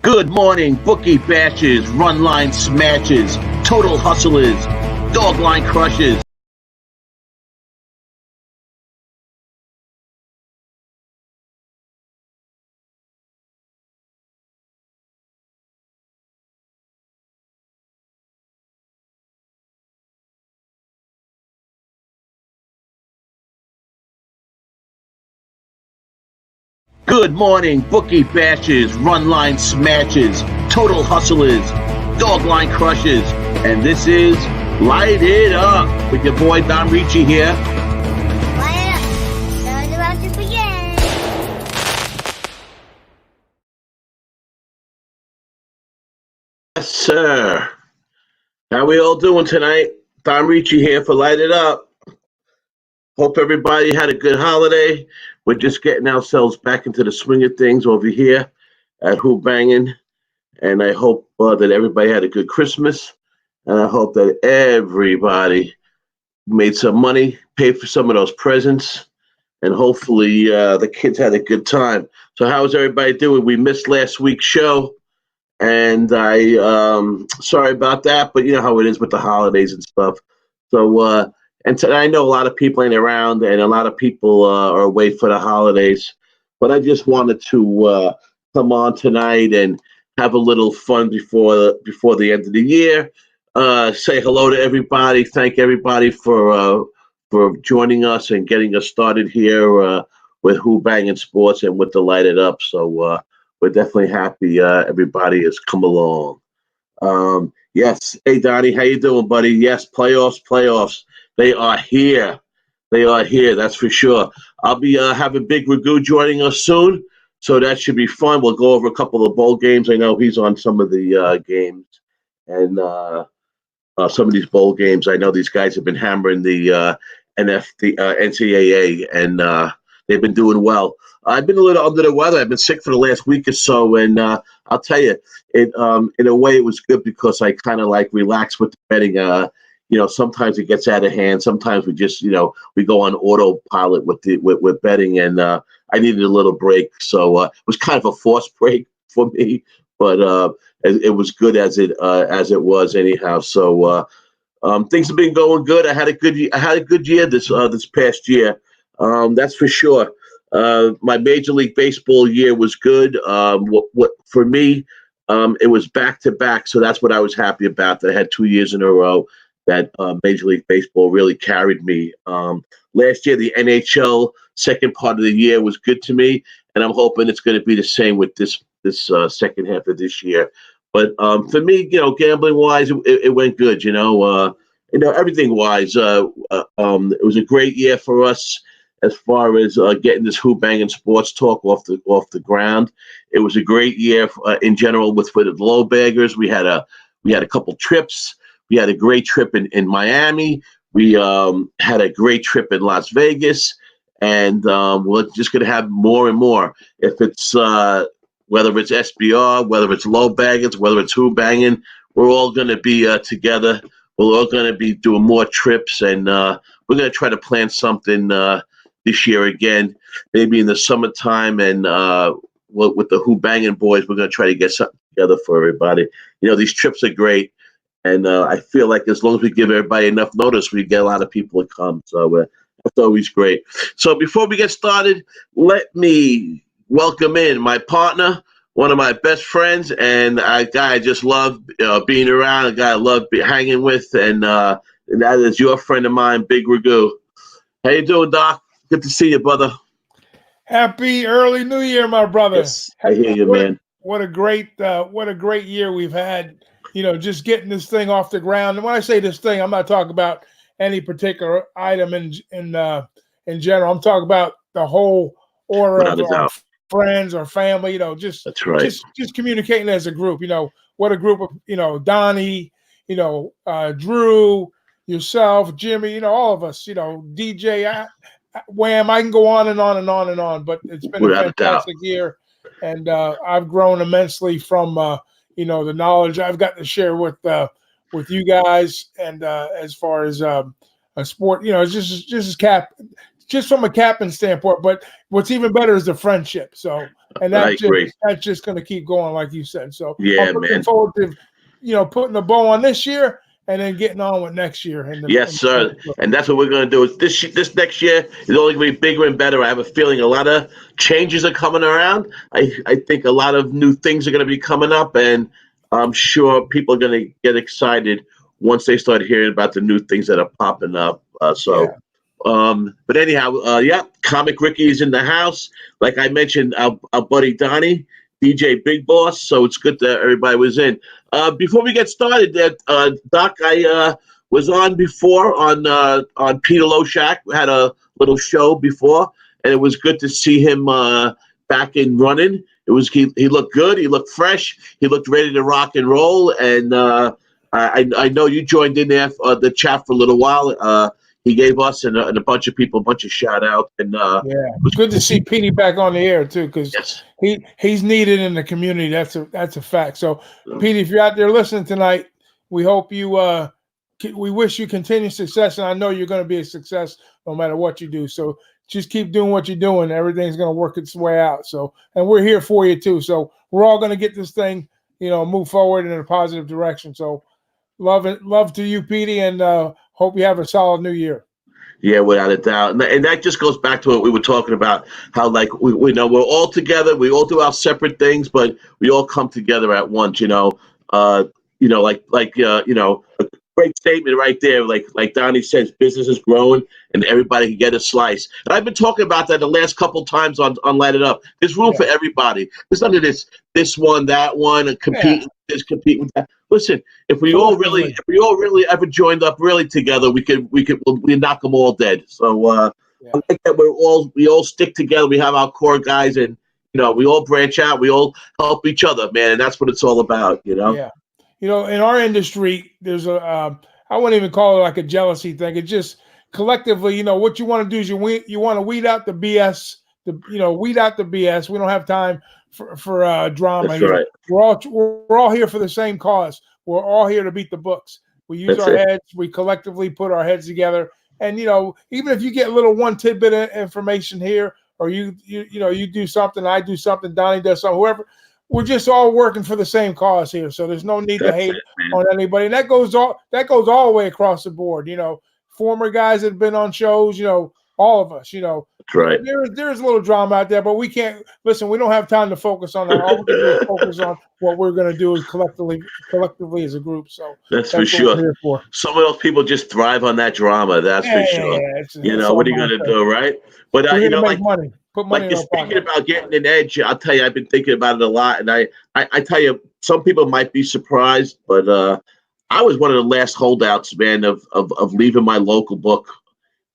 Good morning, bookie bashes, run line smashes, total hustlers, dog line crushes. Good morning, bookie bashes, run line smashes, total hustlers, dog line crushes. And this is Light It Up with your boy Dom Rici here. Light it up. Now the round to begin. Yes, sir. How we all doing tonight? Dom Rici here for Light It Up. Hope everybody had a good holiday. We're just getting ourselves back into the swing of things over here at Who-Bangin. And I hope that everybody had a good Christmas. And I hope that everybody made some money, paid for some of those presents, and hopefully the kids had a good time. So how's everybody doing? We missed last week's show, and I sorry about that, but you know how it is with the holidays and stuff. So and I know a lot of people ain't around, and a lot of people are away for the holidays. But I just wanted to come on tonight and have a little fun before the end of the year. Say hello to everybody. Thank everybody for joining us and getting us started here with Who-Bangin Sports and with the Light It Up. So we're definitely happy everybody has come along. Yes. Hey, Donnie, how you doing, buddy? Yes, playoffs. They are here. They are here, that's for sure. I'll be having Big Ragu joining us soon, so that should be fun. We'll go over a couple of bowl games. I know he's on some of the games, and some of these bowl games. I know these guys have been hammering the NCAA, and they've been doing well. I've been a little under the weather. I've been sick for the last week or so, and I'll tell you, it in a way it was good because I kind of like relaxed with the betting. Sometimes it gets out of hand. Sometimes we just, we go on autopilot with betting, and I needed a little break. So it was kind of a forced break for me, but it was good as it was anyhow. So things have been going good. I had a good year this past year. That's for sure. My Major League Baseball year was good. What for me, it was back to back, so that's what I was happy about. That I had 2 years in a row that Major League Baseball really carried me. Last year, the NHL second part of the year was good to me, and I'm hoping it's going to be the same with this second half of this year. But for me, gambling wise, it went good. Everything wise, it was a great year for us as far as getting this Who-Bangin Sports Talk off the ground. It was a great year in general with the low baggers. We had a couple trips. We had a great trip in Miami. We had a great trip in Las Vegas, and we're just going to have more and more. If it's whether it's SBR, whether it's low baggers, whether it's Who-Bangin, we're all going to be together. We're all going to be doing more trips, and we're going to try to plan something this year again, maybe in the summertime, and with the Who-Bangin boys, we're going to try to get something together for everybody. These trips are great. And I feel like as long as we give everybody enough notice, we get a lot of people to come. So that's always great. So before we get started, let me welcome in my partner, one of my best friends, and a guy I just love being around, a guy I love hanging with, and that is your friend of mine, Big Ragu. How you doing, Doc? Good to see you, brother. Happy early New Year, my brother. Yes, I hear you, man. What a great year we've had. Just getting this thing off the ground. And when I say this thing, I'm not talking about any particular item in general. I'm talking about the whole order of our friends, our family. That's right. Just communicating as a group. What a group of Donnie, Drew, yourself, Jimmy. All of us. DJ, Wham. I can go on and on and on and on. But it's been a fantastic year, and I've grown immensely from. The knowledge I've got to share with you guys, and as far as a sport, it's just from a capping standpoint. But what's even better is the friendship. So, and that's just going to keep going, like you said. So, yeah, I'm looking man. forward to, putting a bow on this year and then getting on with next year. Yes, sir. And that's what we're going to do. Is this next year is only going to be bigger and better. I have a feeling a lot of changes are coming around. I think a lot of new things are going to be coming up, and I'm sure people are going to get excited once they start hearing about the new things that are popping up. But anyhow, yeah, Comic Ricky is in the house. Like I mentioned, our buddy Donnie, DJ Big Boss. So it's good that everybody was in. Before we get started, Doc, I was on before on Peter Loshak. We had a little show before, and it was good to see him back in running. He looked good. He looked fresh. He looked ready to rock and roll. And I know you joined in there the chat for a little while. He gave us and a bunch of people a bunch of shout outs. And it was good to see Petey back on the air too, because yes, he's needed in the community. That's a fact. So Petey, if you're out there listening tonight, we hope you we wish you continued success, and I know you're going to be a success no matter what you do. So just keep doing what you're doing. Everything's going to work its way out. So, and we're here for you too. So we're all going to get this thing, move forward in a positive direction. So love to you, Petey, and hope you have a solid new year. Yeah, without a doubt. And that just goes back to what we were talking about, how like we know we're all together, we all do our separate things, but we all come together at once, a great statement right there. Like Donnie says, business is growing and everybody can get a slice. And I've been talking about that the last couple of times on Light It Up. There's room for everybody. There's none of this one, that one, and compete with that. Listen, if we all really ever joined up really together, we knock them all dead. So I like that we all stick together. We have our core guys, and we all branch out. We all help each other, man, and that's what it's all about. Yeah. In our industry, there's I wouldn't even call it like a jealousy thing. It's just collectively, what you want to do is you want to weed out the BS. Weed out the BS. We don't have time for drama. That's right. We're all here for the same cause. We're all here to beat the books. We use our heads. We collectively put our heads together. And even if you get a little one tidbit of information here, or you do something, I do something, Donnie does something, whoever. We're just all working for the same cause here, so there's no need to hate on anybody. And that goes all the way across the board. Former guys that have been on shows. All of us. That's right. There's a little drama out there, but we can't listen. We don't have time to focus on that. All we can do is focus on what we're going to do is collectively as a group. So that's for sure. What we're here for. Some of those people just thrive on that drama. That's for sure. What are you going to do, right? But make money. Put money like speaking about getting an edge, I'll tell you, I've been thinking about it a lot, and I tell you, some people might be surprised, but I was one of the last holdouts, man, of leaving my local book.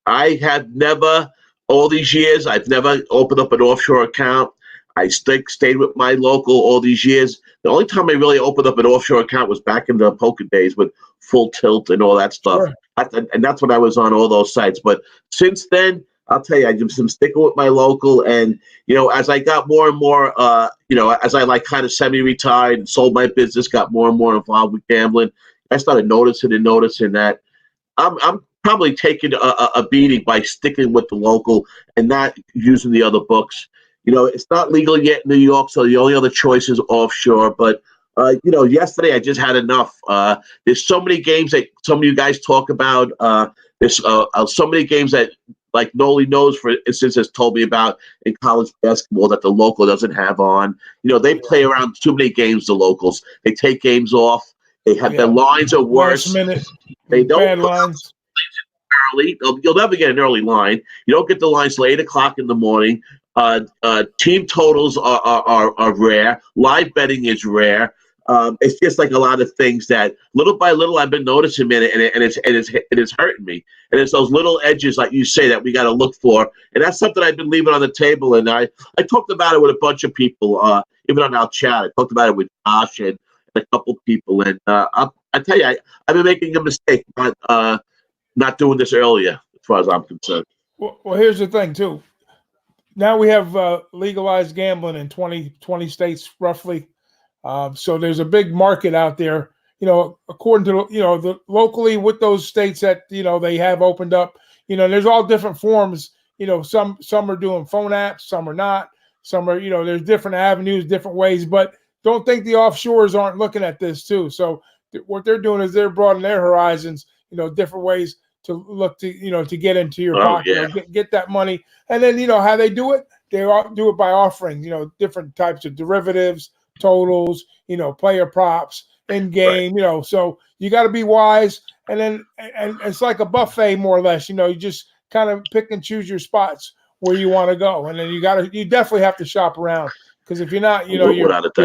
I have never, all these years, I've never opened up an offshore account. I stayed with my local all these years. The only time I really opened up an offshore account was back in the poker days with Full Tilt and all that stuff. Sure. And that's when I was on all those sites. But since then, I'll tell you, I just am sticking with my local. And, as I got more and more, as I kind of semi-retired and sold my business, got more and more involved with gambling, I started noticing that I'm probably taking a beating by sticking with the local and not using the other books. It's not legal yet in New York, so the only other choice is offshore. But, yesterday I just had enough. There's so many games that some of you guys talk about. There's so many games that, like Noli knows, for instance, has told me about in college basketball that the local doesn't have on. They play around too many games, the locals. They take games off. They have their lines are worse. Last minute, they don't bad lines. Early. You'll never get an early line. You don't get the lines till 8 o'clock in the morning. Team totals are rare. Live betting is rare. It's just like a lot of things that little by little I've been noticing, man, and it's hurting me. And it's those little edges, like you say, that we got to look for. And that's something I've been leaving on the table. And I talked about it with a bunch of people, even on our chat. I talked about it with Josh and a couple people. And I tell you, I've been making a mistake not doing this earlier, as far as I'm concerned. Well, here's the thing, too. Now we have legalized gambling in 20 states, roughly. So there's a big market out there, according to, the locally with those states that, they have opened up, there's all different forms, some are doing phone apps, some are not, some are, there's different avenues, different ways, but don't think the offshores aren't looking at this too. So what they're doing is they're broadening their horizons, different ways to look to, to get into your pocket, yeah. get that money. And then, how they do it, they do it by offering, different types of derivatives, totals, player props, in game, so you got to be wise. And then, and it's like a buffet, more or less, you just kind of pick and choose your spots where you want to go. And then you definitely have to shop around, because if you're not, you're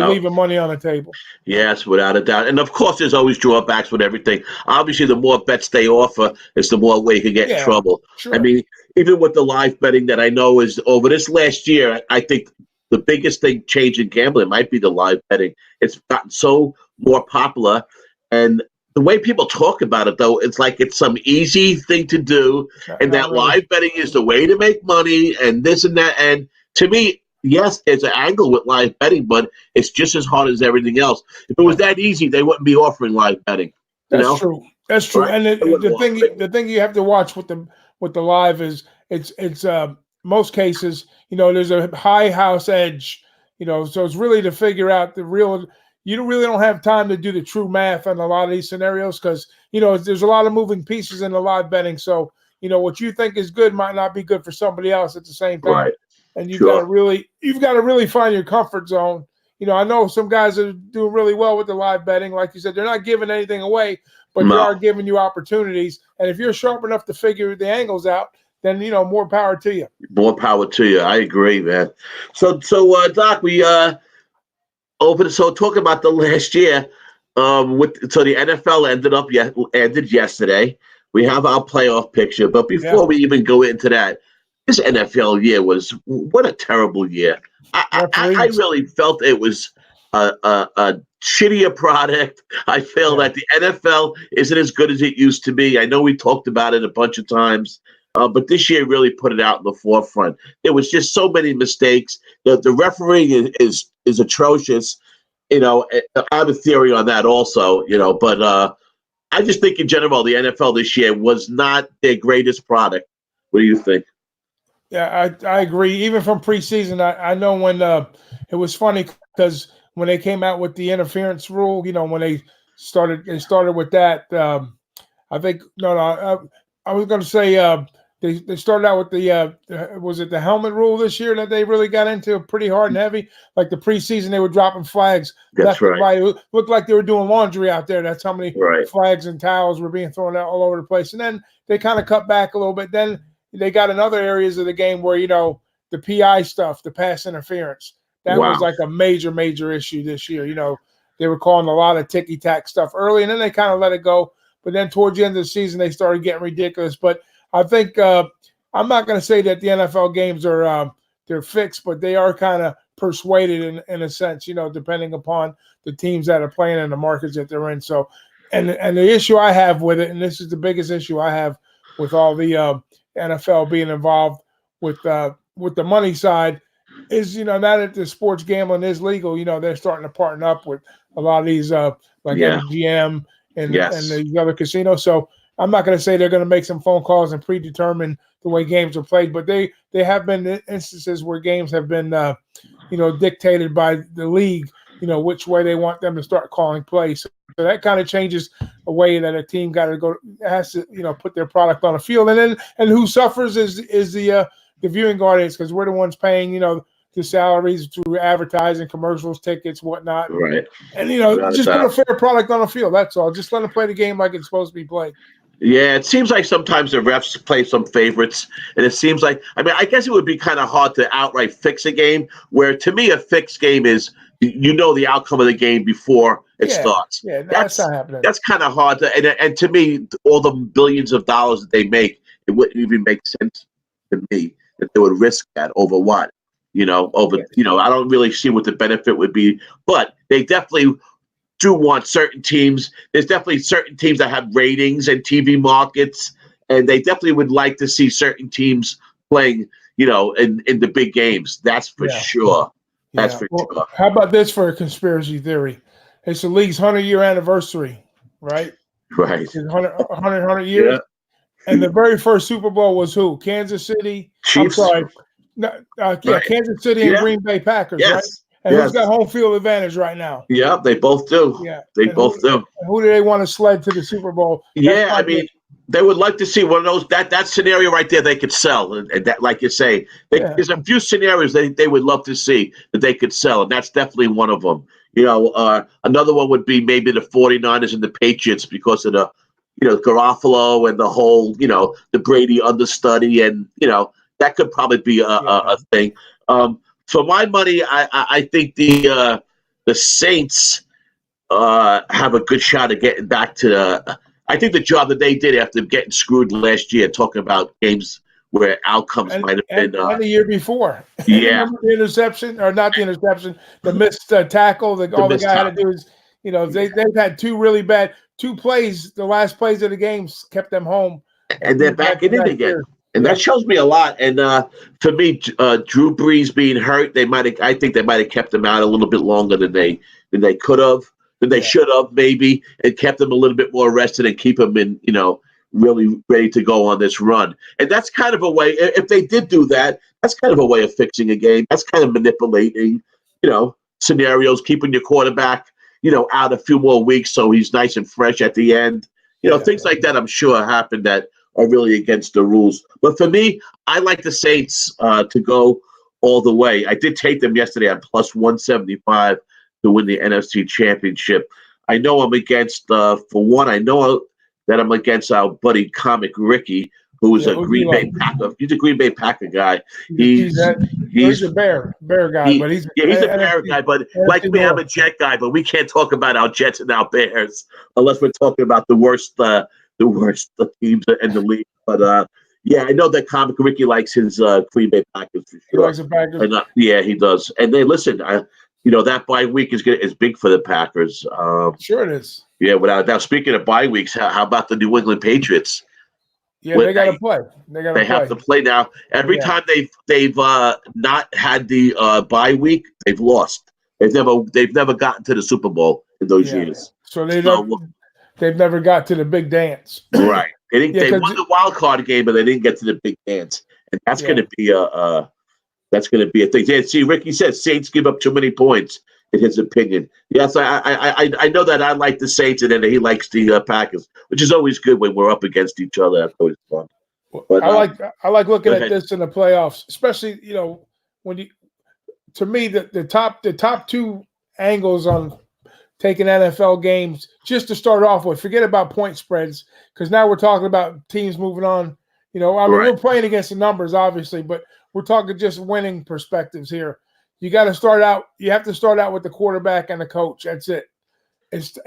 leaving money on the table. Yes, without a doubt. And of course, there's always drawbacks with everything. Obviously, the more bets they offer is the more way you can get in trouble. Sure. I mean, even with the live betting that I know is over this last year, I think the biggest thing change in gambling might be the live betting. It's gotten so more popular. And the way people talk about it, though, it's like it's some easy thing to do. And that really. Live betting is the way to make money and this and that. And to me, yes, there's an angle with live betting, but it's just as hard as everything else. If it was that easy, they wouldn't be offering live betting. That's true. That's true. Right? And the thing you have to watch with the live is it's most cases, there's a high house edge, so it's really to figure out the real. You really don't have time to do the true math on a lot of these scenarios, because there's a lot of moving pieces in the live betting. So what you think is good might not be good for somebody else at the same time. Right. And you've got to really find your comfort zone. I know some guys are doing really well with the live betting. Like you said, they're not giving anything away, but they are giving you opportunities. And if you're sharp enough to figure the angles out, then more power to you. More power to you. I agree, man. So Doc, we talking about the last year, so the NFL ended yesterday. We have our playoff picture, but before we even go into that, this NFL year what a terrible year. I really felt it was a shittier product. I feel that the NFL isn't as good as it used to be. I know we talked about it a bunch of times, but this year really put it out in the forefront. There was just so many mistakes. The refereeing is atrocious. I have a theory on that also, but I just think in general, the NFL this year was not their greatest product. What do you think? Yeah, I agree. Even from preseason, I know when it was funny, because when they came out with the interference rule, when they started with that. I think I was going to say they started out with the helmet rule this year that they really got into pretty hard and heavy. Like the preseason, they were dropping flags. That's right. It looked like they were doing laundry out there. That's how many flags and towels were being thrown out all over the place. And then they kind of cut back a little bit. Then they got in other areas of the game where, the PI stuff, the pass interference, that was like a major issue this year. They were calling a lot of ticky-tack stuff early, and then they kind of let it go. But then towards the end of the season, they started getting ridiculous. But I think I'm not going to say that the NFL games are they're fixed, but they are kind of persuaded in a sense, depending upon the teams that are playing and the markets that they're in. So, and the issue I have with it, and this is the biggest issue I have with all the NFL being involved with the money side, is now that the sports gambling is legal, they're starting to partner up with a lot of these MGM and these other casinos. So I'm not going to say they're going to make some phone calls and predetermine the way games are played, but they have been instances where games have been dictated by the league, which way they want them to start calling plays. So that kind of changes a way that a team has to put their product on a field, and who suffers is the viewing audience, because we're the ones paying the salaries through advertising, commercials, tickets, whatnot. Right. And just put a fair product on the field. That's all. Just let them play the game like it's supposed to be played. Yeah, it seems like sometimes the refs play some favorites, and it seems like, I guess it would be kind of hard to outright fix a game, where to me a fixed game is the outcome of the game before it starts. Yeah, that's not happening. That's kind of hard to, and to me, all the billions of dollars that they make, it wouldn't even make sense to me that they would risk that over what, I don't really see what the benefit would be, but they definitely do want certain teams. There's definitely certain teams that have ratings and TV markets, and they definitely would like to see certain teams playing, in the big games. That's for sure. That's for sure. How about this for a conspiracy theory? It's the league's 100-year anniversary, right? Right. 100 years. And the very first Super Bowl was who? Kansas City. I'm Chiefs. sorry. No, Right. Kansas City and Yeah. Green Bay Packers, right? Yes. And who's Yes. got home field advantage right now? Yeah, they both do. Yeah. They And both do. Who do they want to sled to the Super Bowl? Yeah, I mean, they would like to see one of those that scenario right there. They could sell, and that, like you say, there's a few scenarios they would love to see that they could sell, and that's definitely one of them. Another one would be maybe the 49ers and the Patriots because of the, Garofalo and the whole, the Brady understudy, and that could probably be a thing. For my money, I think the Saints have a good shot at getting back to the. I think the job that they did after getting screwed last year, talking about games where outcomes might have been. And the year before. Yeah. Remember the interception, or not the interception, the missed tackle. All the guy had to do is, they've had two plays, the last plays of the games kept them home. And they're back in it again. And that shows me a lot. And for me, Drew Brees being hurt, I think they might have kept him out a little bit longer than they could have. Than they should have, maybe, and kept them a little bit more rested and keep them in, really ready to go on this run. And that's kind of a way, if they did do that, that's kind of a way of fixing a game. That's kind of manipulating, scenarios, keeping your quarterback, out a few more weeks so he's nice and fresh at the end. Things like that I'm sure happen that are really against the rules. But for me, I like the Saints to go all the way. I did take them yesterday at plus 175 to win the NFC Championship. I know I'm against, for one, I know that I'm against our buddy Comic Ricky, who is a Green Bay Packer. He's a Green Bay Packer guy. He's a bear guy, but he's a bear guy. But like me, I'm a Jet guy. But we can't talk about our Jets and our Bears unless we're talking about the worst teams in the league. But I know that Comic Ricky likes his Green Bay Packers for sure. He likes the Packers. And, yeah, he does. And they listen. That bye week is big for the Packers. Sure it is. Yeah, without doubt. Speaking of bye weeks, how about the New England Patriots? Yeah, they got to play. They have to play now. Every time they've not had the bye week, they've lost. They've never gotten to the Super Bowl in those years. So they've never got to the big dance. Right. They won the wild card game, but they didn't get to the big dance, and that's going to be a. That's going to be a thing. Yeah, see, Ricky says Saints give up too many points, in his opinion. Yes, I know that I like the Saints, and then he likes the Packers, which is always good when we're up against each other. That's always fun. But, I like looking at this in the playoffs, especially when to me the top two angles on taking NFL games just to start off with. Forget about point spreads because now we're talking about teams moving on. We're playing against the numbers, obviously, but we're talking just winning perspectives here. You got to start out. You have to start out with the quarterback and the coach. That's it. It's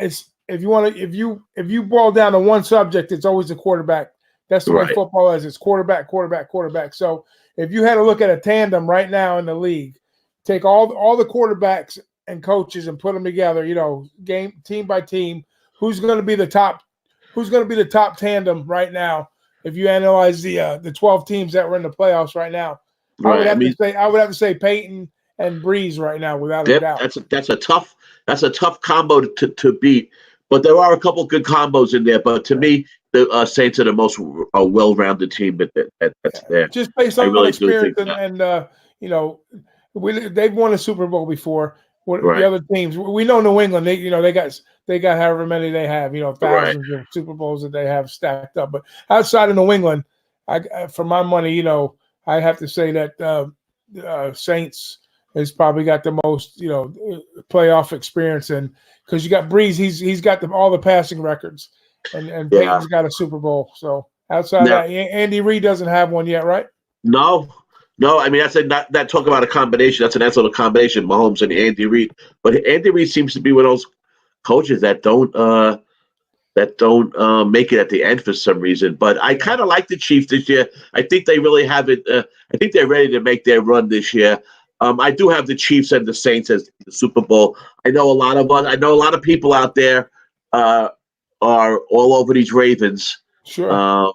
if you boil down to one subject, it's always the quarterback. That's the way football is. It's quarterback. So if you had to look at a tandem right now in the league, take all the quarterbacks and coaches and put them together. Team by team. Who's going to be the top tandem right now? If you analyze the 12 teams that were in the playoffs right now. I would have to say Peyton and Breeze right now, without a doubt. That's a tough combo to beat. But there are a couple good combos in there. But to me, the Saints are the most well-rounded team that's there. Just based on experience they've won a Super Bowl before. The other teams, we know New England. They got however many they have. Thousands of Super Bowls that they have stacked up. But outside of New England, for my money, I have to say that Saints has probably got the most, playoff experience, and because you got Breeze, he's got all the passing records, and Peyton's got a Super Bowl. So outside of that, Andy Reid doesn't have one yet, right? No. I mean, that talk about a combination. That's an excellent combination, Mahomes and Andy Reid. But Andy Reid seems to be one of those coaches that don't make it at the end for some reason. But I kind of like the Chiefs this year. I think they really have it. I think they're ready to make their run this year. I do have the Chiefs and the Saints as the Super Bowl. I know a lot of people out there are all over these Ravens. Sure.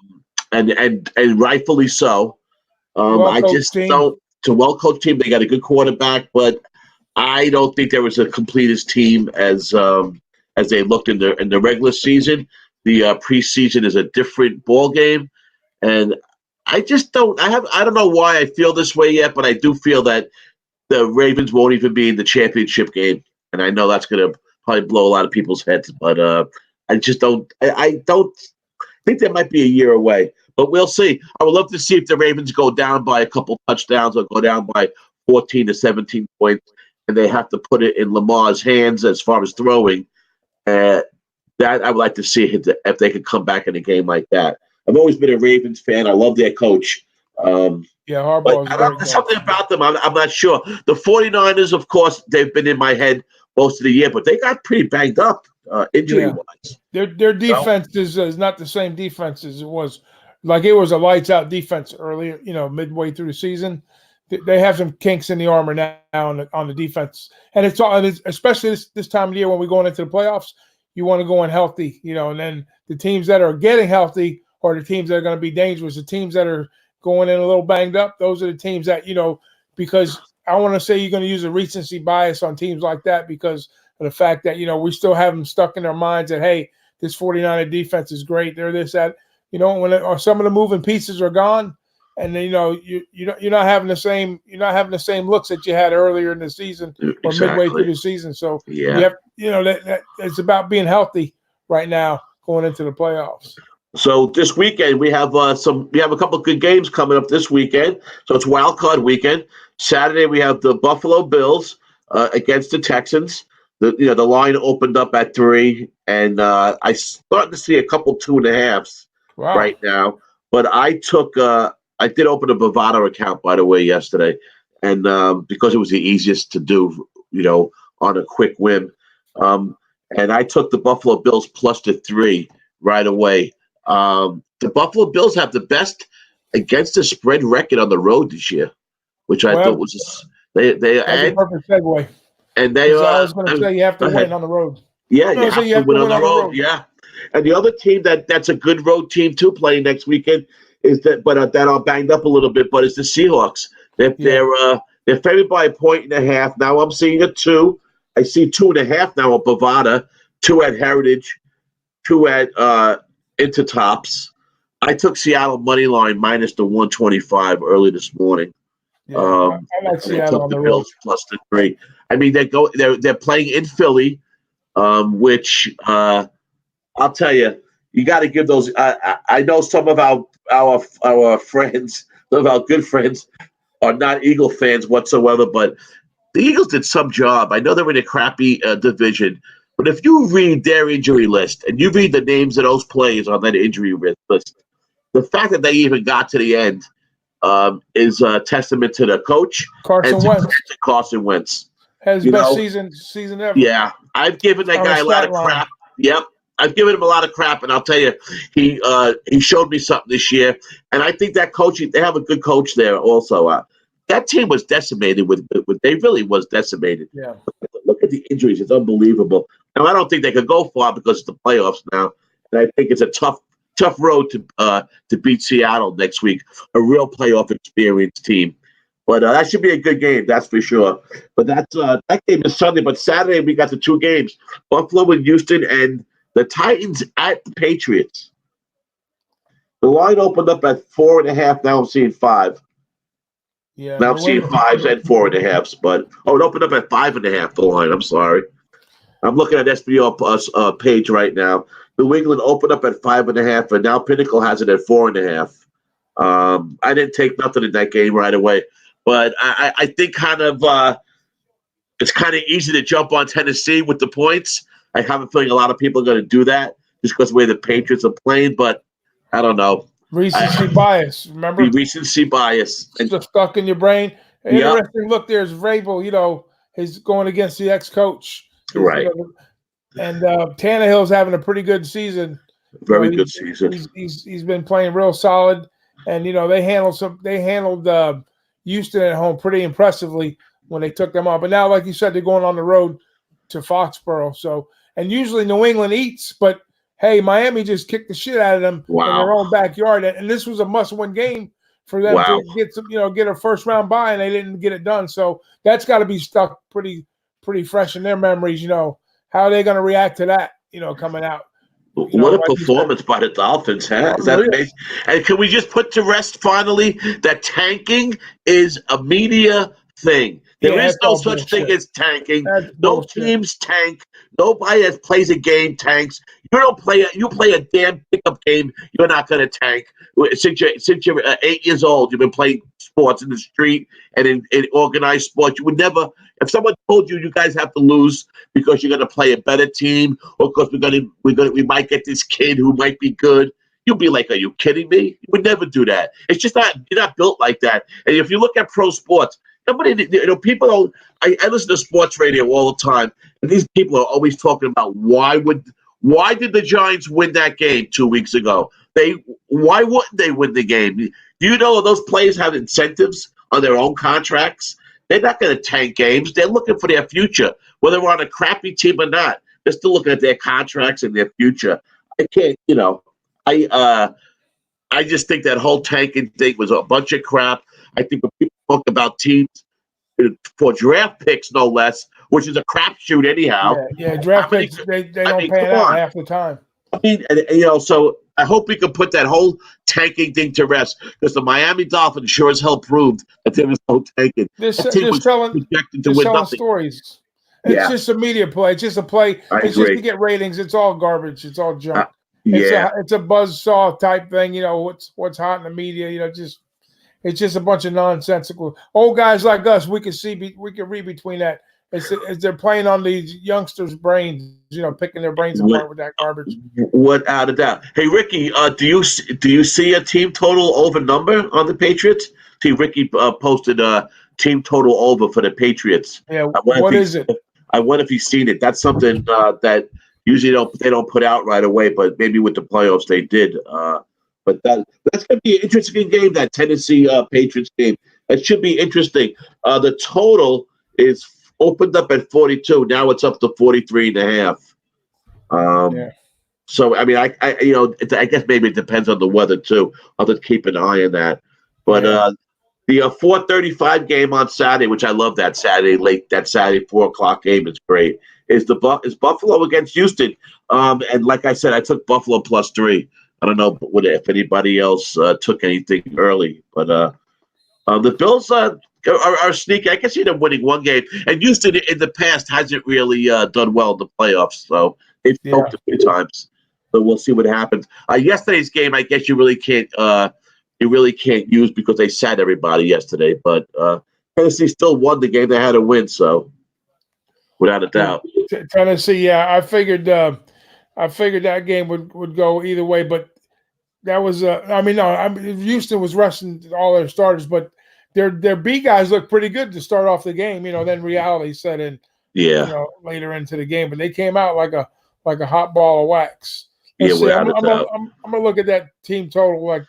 And rightfully so. I just don't. It's a well-coached team. They got a good quarterback, but I don't think they was a completest team as they looked in the regular season. The preseason is a different ball game. And I just don't. I don't know why I feel this way yet, but I do feel that the Ravens won't even be in the championship game, and I know that's going to probably blow a lot of people's heads. But I just don't. I don't think that might be a year away, but we'll see. I would love to see if the Ravens go down by a couple touchdowns or go down by 14 to 17 points, and they have to put it in Lamar's hands as far as throwing. That I would like to see if they could come back in a game like that. I've always been a Ravens fan. I love their coach. Yeah, Harbaugh But is I a don't great know, coach. something about them. I'm not sure. The 49ers, of course, they've been in my head most of the year, but they got pretty banged up injury-wise. Their defense is not the same defense as it was. Like it was a lights out defense earlier, midway through the season. They have some kinks in the armor now on the defense, and it's especially this time of year when we're going into the playoffs. You want to go in healthy, and then the teams that are getting healthy are the teams that are going to be dangerous. The teams that are going in a little banged up, those are the teams that because I want to say you're going to use a recency bias on teams like that because of the fact that we still have them stuck in their minds that hey, this 49er defense is great. They're this that when some of the moving pieces are gone, and then you're not having the same looks that you had earlier in the season or midway through the season. So you have that it's about being healthy right now going into the playoffs. So this weekend we have a couple of good games coming up this weekend. So it's wild card weekend. Saturday we have the Buffalo Bills against the Texans. The line opened up at 3, and I starting to see a couple 2.5s right now. But I did open a Bovada account, by the way, yesterday, and because it was the easiest to do, on a quick whim, and I took the Buffalo Bills plus the 3 right away. The Buffalo Bills have the best against the spread record on the road this year, which I thought was they that's a perfect segue. And they I was going to say you have to win on the road. Yeah, you have to win on the road. Yeah, and the other team that's a good road team too playing next weekend is that are banged up a little bit, but it's the Seahawks. They're favored by 1.5 now. I'm seeing a 2. I see 2.5 now at Bovada, 2 at Heritage, 2 at Intertops. I took Seattle money line minus the 125 early this morning. Yeah, I like Seattle on the road plus the 3. I mean, they're playing in Philly, which I'll tell you, you got to give those. I know some of our friends, some of our good friends, are not Eagle fans whatsoever, but the Eagles did some job. I know they're in a crappy division, but if you read their injury list and you read the names of those players on that injury list, the fact that they even got to the end is a testament to the coach to Carson Wentz. Has his best season ever. Yeah, I've given that guy a lot of crap. Yep, I've given him a lot of crap, and I'll tell you, he showed me something this year. And I think that coaching, they have a good coach there also. That team was decimated they really was decimated. Yeah. Look at the injuries; it's unbelievable. Now I don't think they could go far because it's the playoffs now, and I think it's a tough road to beat Seattle next week. A real playoff experienced team. But that should be a good game, that's for sure. But that game is Sunday. But Saturday we got the 2 games: Buffalo and Houston, and the Titans at the Patriots. The line opened up at 4.5. Now I'm seeing 5. Yeah. Now I'm seeing 5s and 4.5s. But it opened up at 5.5. The line. I'm sorry. I'm looking at SBO Plus page right now. New England opened up at 5.5, and now Pinnacle has it at 4.5. I didn't take nothing in that game right away. But I think it's kind of easy to jump on Tennessee with the points. I have a feeling a lot of people are going to do that just because of the way the Patriots are playing. But I don't know. Recency bias, remember? Recency bias. It's just stuck in your brain. Interesting look, there's Vrabel, he's going against the ex-coach. Right. And Tannehill's having a pretty good season. Very good season. He's been playing real solid. And, they handled Houston at home pretty impressively when they took them on. But now, like you said, they're going on the road to Foxborough. So, and usually New England eats, but hey, Miami just kicked the shit out of them in their own backyard. And this was a must-win game for them to get some, get a first-round bye, and they didn't get it done. So that's got to be stuck pretty fresh in their memories. How are they going to react to that? Coming out. What a performance by the Dolphins, huh? Is that amazing? And can we just put to rest finally that tanking is a media thing? There is no such thing as tanking. No teams tank. Nobody that plays a game tanks. You don't play it. You play a damn pickup game. You're not going to tank. Since you're 8 years old, you've been playing sports in the street and in organized sports. You would never. If someone told you guys have to lose because you're going to play a better team or because we might get this kid who might be good, you'd be like, "Are you kidding me?" You would never do that. It's just not. You're not built like that. And if you look at pro sports. People don't. I listen to sports radio all the time, and these people are always talking about why did the Giants win that game 2 weeks ago? Why wouldn't they win the game? Do you know those players have incentives on their own contracts? They're not going to tank games. They're looking for their future, whether we're on a crappy team or not. They're still looking at their contracts and their future. I can't. I just think that whole tanking thing was a bunch of crap. I think when people talk about teams for draft picks, no less, which is a crapshoot anyhow. Yeah, draft picks, they don't pan out half the time. I mean, so I hope we can put that whole tanking thing to rest because the Miami Dolphins sure as hell proved that there was no tanking. They're telling stories. It's just a media play. It's just a play. It's just to get ratings. It's all garbage. It's all junk. It's a buzzsaw type thing. What's hot in the media. It's just a bunch of nonsensical. Old guys like us, we can read between that. As they're playing on these youngsters' brains, picking their brains apart with that garbage. Without a doubt. Hey, Ricky, do you see a team total over number on the Patriots? See, Ricky posted a team total over for the Patriots. Yeah, what is it? I wonder if he's seen it. That's something that usually they don't put out right away, but maybe with the playoffs they did. But that's going to be an interesting game, that Tennessee Patriots game. It should be interesting. The total is opened up at 42. Now it's up to 43.5. So, I mean, I guess maybe it depends on the weather, too. I'll just keep an eye on that. But the 4:35 game on Saturday, which I love that Saturday, 4 o'clock game is great, is Buffalo against Houston. And like I said, I took Buffalo +3. I don't know if anybody else took anything early, but the Bills are sneaky. I can see them winning one game, and Houston in the past hasn't really done well in the playoffs, so they've choked a few times. So we'll see what happens. Yesterday's game, I guess you really can't use because they sat everybody yesterday. But Tennessee still won the game they had to win, so without a doubt. Tennessee, I figured that game would go either way, but that was Houston was resting all their starters, but their B guys looked pretty good to start off the game. Then reality set in. Later into the game, but they came out like a hot ball of wax. I'm gonna look at that team total I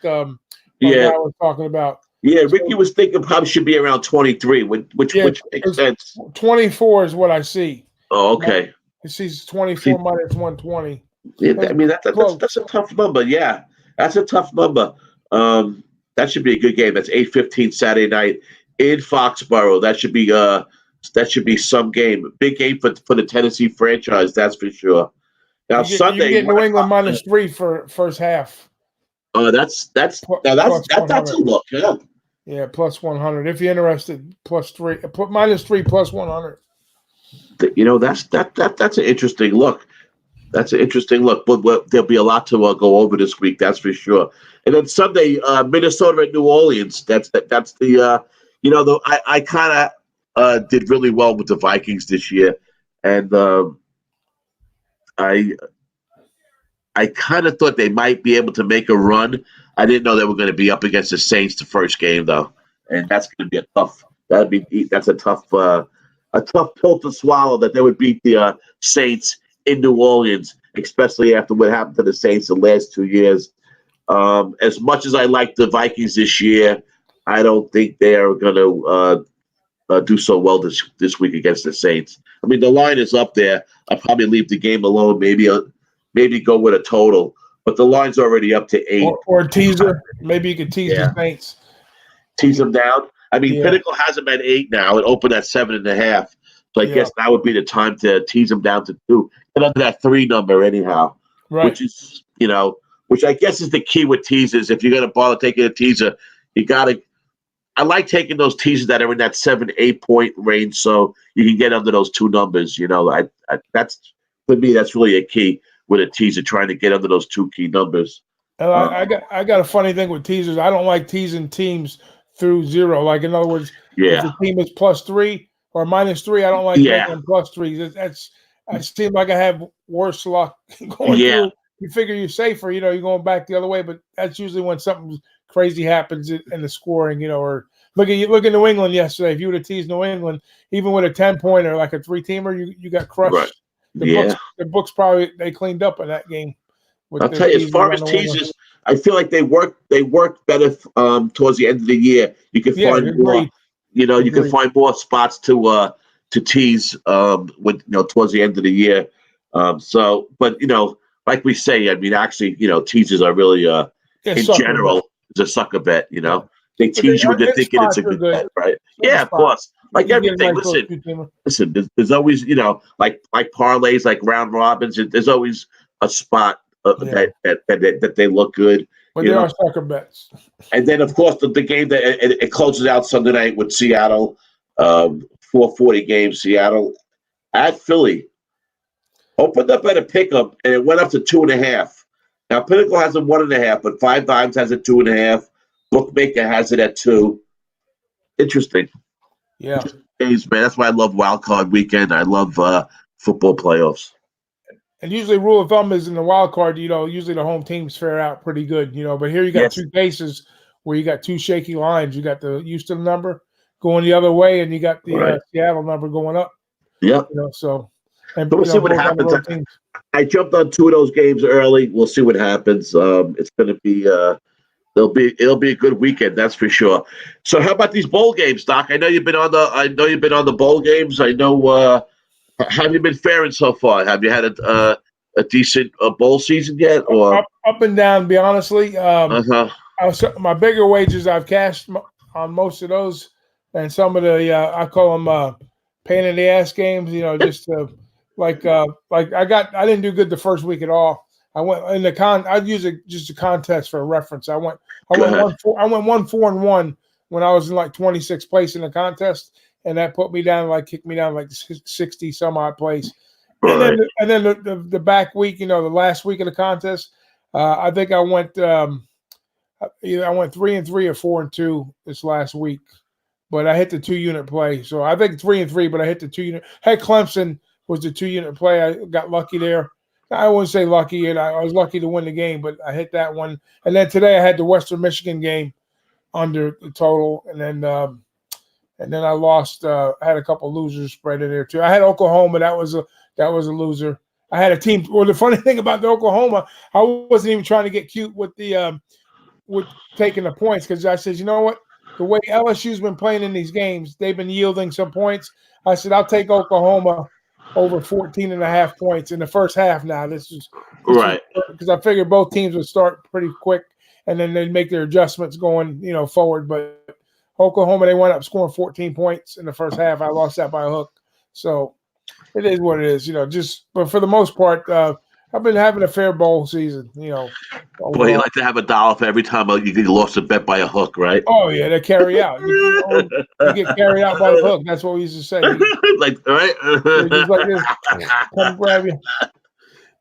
was talking about. Yeah, Ricky was thinking probably should be around 23, which makes sense. 24 is what I see. Oh, okay. It sees 24 minus 120. Yeah, I mean that's a tough number. Yeah, that's a tough number. That should be a good game. That's 8:15 Saturday night in Foxborough. That should be some game. Big game for the Tennessee franchise. That's for sure. Now Sunday, you get New England -3 for first half. That's a look. Yeah. Yeah, +100. If you're interested, +3. Put -3 +100. That's an interesting look. That's an interesting look. But there'll be a lot to go over this week. That's for sure. And then Sunday, Minnesota at New Orleans. That's the I kind of did really well with the Vikings this year, and I kind of thought they might be able to make a run. I didn't know they were going to be up against the Saints the first game though, and that's going to be a tough pill to swallow that they would beat the Saints in New Orleans, especially after what happened to the Saints the last 2 years. As much as I like the Vikings this year, I don't think they are going to do so well this week against the Saints. I mean, the line is up there. I'll probably leave the game alone. Maybe go with a total, but the line's already up to 8. Or a teaser. Maybe you could tease the Saints. Tease them down. I mean, Pinnacle has them at 8 now. It opened at 7.5. So I guess that would be the time to tease them down to 2. Get under that 3 number anyhow. Right. which is which I guess is the key with teasers. If you're gonna bother taking a teaser, you gotta. I like taking those teasers that are in that 7-8 point range, so you can get under those two numbers. That's for me. That's really a key with a teaser, trying to get under those two key numbers. And I got a funny thing with teasers. I don't like teasing teams through zero. Like in other words, if Yeah, the team is +3 or -3, I don't like making yeah, them +3s. That's I seem like I have worse luck going yeah. through. You figure you're safer, you're going back the other way, but that's usually when something crazy happens in the scoring, or look at New England yesterday. If you would have teased New England, even with a 10-pointer, like a 3-teamer, you got Right. crushed. Yeah. The books probably they cleaned up in that game with I'll the tell you, as teasers far on as the England. teasers, I feel like they work better towards the end of the year. You can Yeah, find more, agreed. you can Agreed. find more spots to tease with towards the end of the year. But like we say, I mean, actually, teasers are really Yeah, in sucker bet. general is a sucker bet. Yeah. They But tease you when they're in thinking it's spots a are good good. bet, right? Certain Yeah, of spots. course. Like You get a everything. nice little Listen, two-teamer. listen. There's always like parlays, like round robins. There's always a spot Yeah. that they look good. But there are sucker bets. And then of course the game that it closes out Sunday night with Seattle, 4:40 game. Seattle at Philly opened up at a pickup and it went up to 2.5. Now Pinnacle has a 1.5, but 5 Dimes has a 2.5. Bookmaker has it at 2. Interesting. Yeah. Games, man. That's why I love Wild Card Weekend. I love football playoffs. And usually rule of thumb is in the wild card, usually the home teams fare out pretty good, But here you got Yes. two cases where you got two shaky lines. You got the Houston number going the other way, and you got the Right. Seattle number going up. Yep. So and We'll see what both on the happens. road teams. I jumped on 2 of those games early. We'll see what happens. It's going to be it'll be a good weekend, that's for sure. So how about these bowl games, Doc? I know you've been on the bowl games. I know. How have you been faring so far? Have you had a decent bowl season yet? Or Up and down, to be honestly. uh-huh. My bigger wages I've cashed on most of those, and some of the I call them pain in the ass games. Just like I didn't do good the first week at all. I went in the I'd use it just a contest for a reference. I went 1-4-1 when I was in like 26th place in the contest, and that kicked me down like 60 some odd place. Right. And then the back week, the last week of the contest, I think I went 3-3 or 4-2 this last week, but I hit the 2-unit play. So I think 3-3, but I hit the 2-unit. Hey, Clemson was the 2-unit play. I got lucky there. I wouldn't say lucky, and I was lucky to win the game, but I hit that one. And then today I had the Western Michigan game under the total, and then I lost. I had a couple losers spread in there too. I had Oklahoma. That was a loser. I had a team. Well, the funny thing about the Oklahoma, I wasn't even trying to get cute with the with taking the points, because I said, you know what, the way LSU's been playing in these games, they've been yielding some points. I said I'll take Oklahoma over 14.5 points in the first half. Now this Right. because I figured both teams would start pretty quick, and then they'd make their adjustments going forward. But Oklahoma, they wound up scoring 14 points in the first half. I lost that by a hook. So it is what it is, but for the most part, I've been having a fair bowl season, Boy, you like to have $1 for every time you lost a bet by a hook, right? Oh, yeah, they carry out. You get carried out by the hook. That's what we used to say. Like, right? Just like this. Come grab you.